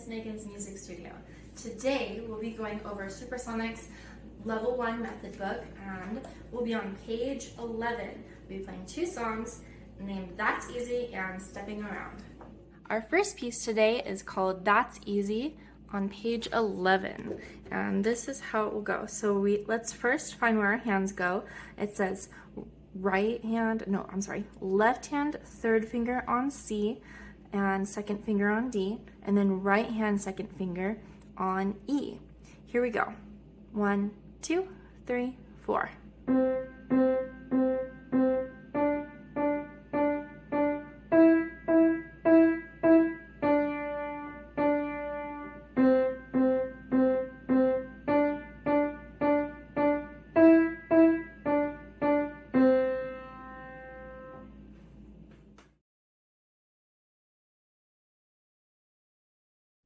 Miss Megan's Music Studio. Today we'll be going over SuperSonics Level 1 Method Book, and we'll be on page 11. We'll be playing two songs named That's Easy and Stepping Around. Our first piece today is called That's Easy on page 11, and this is how it will go. So let's first find where our hands go. It says left hand, third finger on C, and second finger on D, and then right hand, second finger on E. Here we go. 1, 2, 3, 4.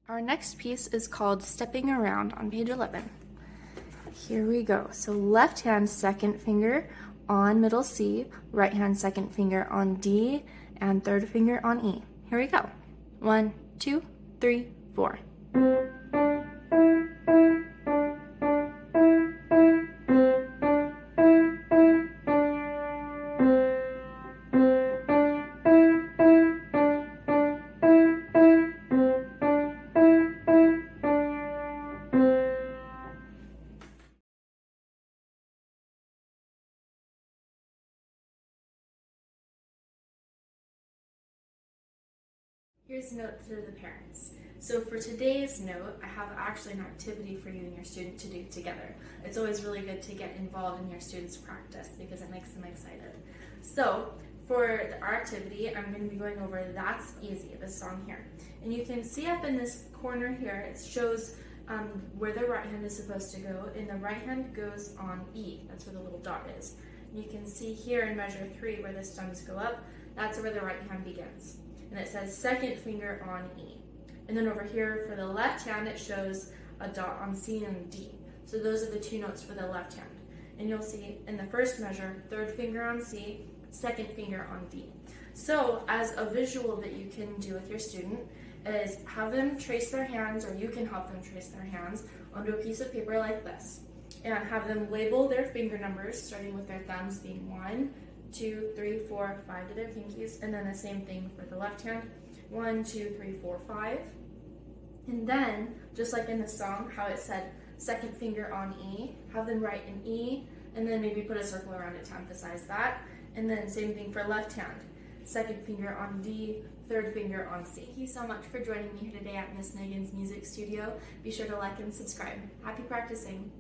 Our next piece is called Stepping Around on page 11. Here we go. So left hand, second finger on middle C, right hand, second finger on D, and third finger on E. Here we go. 1, 2, 3, 4. Here's a note for the parents. So for today's note, I have actually an activity for you and your student to do together. It's always really good to get involved in your students' practice because it makes them excited. So for our activity, I'm going to be going over That's Easy, this song here. And you can see up in this corner here, it shows where the right hand is supposed to go, and the right hand goes on E. That's where the little dot is. And you can see here in measure 3 where the stems go up, that's where the right hand begins. And it says second finger on E. And then over here for the left hand, it shows a dot on C and D. So those are the two notes for the left hand. And you'll see in the first measure, third finger on C, second finger on D. So as a visual that you can do with your student is have them trace their hands, or you can help them trace their hands onto a piece of paper like this. And have them label their finger numbers, starting with their thumbs being 1, 2, 3, 4, 5 to their pinkies, and then the same thing for the left hand. 1, 2, 3, 4, 5. And then, just like in the song, how it said second finger on E, have them write an E, and then maybe put a circle around it to emphasize that. And then same thing for left hand. Second finger on D, third finger on C. Thank you so much for joining me here today at Miss Megan's Music Studio. Be sure to like and subscribe. Happy practicing.